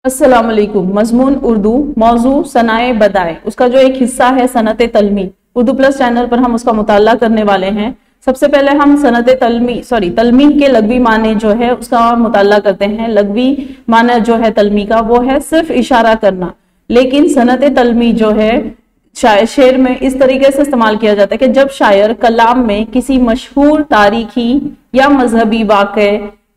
अस्सलाम वालेकुम। मजमून उर्दू, मौजू सनाए बदाए, उसका जो एक हिस्सा है सनत तलमी, उर्दू प्लस चैनल पर हम उसका मुताला करने वाले हैं। सबसे पहले हम सनत तलमी के लघवी माने जो है उसका मुताला करते हैं। लघवी माना जो है तलमी का वो है सिर्फ इशारा करना, लेकिन सनत तलमी जो है शेर में इस तरीके से इस्तेमाल किया जाता है कि जब शायर कलाम में किसी मशहूर तारीखी या मजहबी वाक़े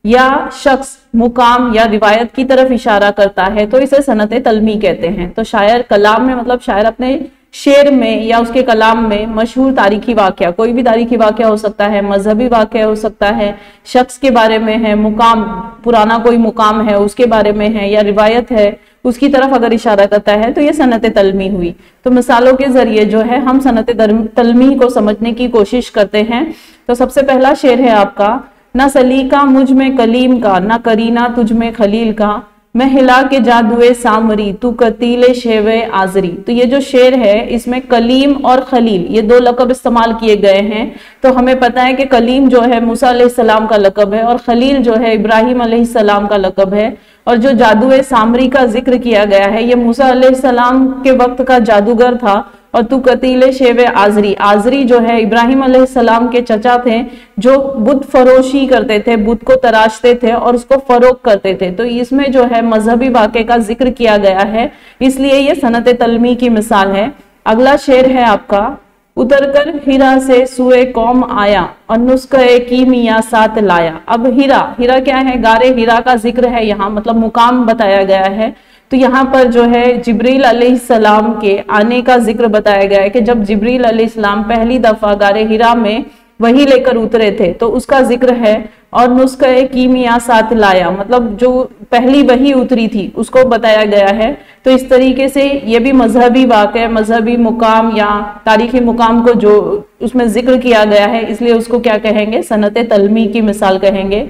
या शख्स, मुकाम या रिवायत की तरफ इशारा करता है तो इसे सनत तलमी कहते हैं। तो शायर कलाम में मतलब शायर अपने शेर में या उसके कलाम में मशहूर तारीखी वाक़या, कोई भी तारीखी वाक़या हो सकता है, मजहबी वाक़या हो सकता है, शख्स के बारे में है, मुकाम, पुराना कोई मुकाम है उसके बारे में है, या रिवायत है उसकी तरफ अगर इशारा करता है तो ये सनत तलमी हुई। तो मिसालों के जरिए जो है हम सनत तलमी को समझने की कोशिश करते हैं। तो सबसे पहला शेर है आपका, ना सलीका मुझ में कलीम का, ना करीना तुझ में खलील का, मैं हिला के जादुए सामरी तू कतीले शेवे आजरी। तो ये जो शेर है इसमें कलीम और खलील ये दो लक़ब इस्तेमाल किए गए हैं। तो हमें पता है कि कलीम जो है मूसा अलैहिस्सलाम का लक़ब है और खलील जो है इब्राहिम अलैहिस्सलाम का लक़ब है। और जो जादुए सामरी का जिक्र किया गया है ये मूसा अलैहिस्सलाम के वक्त का जादूगर था। और तू कतीले शेवे आजरी, आजरी जो है इब्राहिम अलैहिस्सलाम के चचा थे जो बुत फरोशी करते थे, बुत को तराशते थे और उसको फरोख करते थे। तो इसमें जो है मजहबी वाक़े का जिक्र किया गया है, इसलिए ये सनत तलमी की मिसाल है। अगला शेर है आपका, उतरकर हीरा से सुए कौम आया और नुस्खे की मियाँ साथ लाया। अब हीरा क्या है, गारे हीरा का जिक्र है यहाँ, मतलब मुकाम बताया गया है। तो यहाँ पर जो है जिब्रील अलैहिस्सलाम के आने का जिक्र बताया गया है कि जब जिब्रील अलैहिस्सलाम पहली दफा गारे हीरा में वही लेकर उतरे थे तो उसका जिक्र है। और नुस्खे की मियाँ साथ लाया, मतलब जो पहली वही उतरी थी उसको बताया गया है। तो इस तरीके से ये भी मजहबी वाक़या, मजहबी मुकाम या तारीखी मुकाम को जो उसमें जिक्र किया गया है इसलिए उसको क्या कहेंगे, सनत तलमी की मिसाल कहेंगे।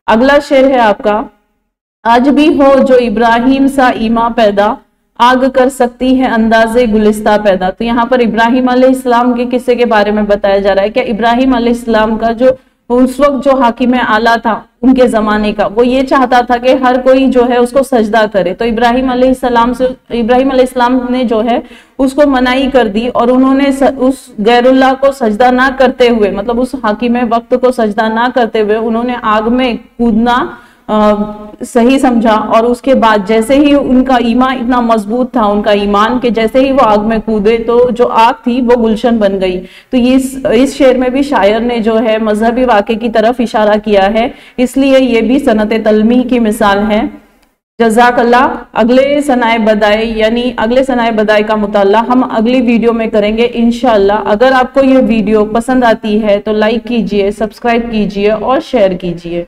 अगला शेर है आपका, आज भी हो जो इब्राहिम सा ईमा पैदा, आग कर सकती है अंदाजे गुलिस्ता पैदा। तो यहाँ पर इब्राहिम अलैहिस्सलाम के किस्से के बारे में बताया जा रहा है कि इब्राहिम अलैहिस्सलाम का जो उस वक्त जो हाकिम आला था उनके जमाने का, वो ये चाहता था कि हर कोई जो है उसको सजदा करे। तो इब्राहिम अलैहिस्सलाम ने जो है उसको मनाही कर दी और उन्होंने उस गैरुल्लाह को सजदा ना करते हुए, मतलब उस हाकिम वक्त को सजदा ना करते हुए उन्होंने आग में कूदना सही समझा। और उसके बाद जैसे ही उनका ईमान इतना मजबूत था, उनका ईमान के जैसे ही वो आग में कूदे तो जो आग थी वो गुलशन बन गई। तो इस शेर में भी शायर ने जो है मजहबी वाक़े की तरफ इशारा किया है, इसलिए ये भी सनत तलमी की मिसाल है। जज़ाकल्लाह। अगले सनाए बदाए यानी अगले सनाए बदाए का मुताला हम अगली वीडियो में करेंगे इंशाअल्लाह। अगर आपको ये वीडियो पसंद आती है तो लाइक कीजिए, सब्सक्राइब कीजिए और शेयर कीजिए।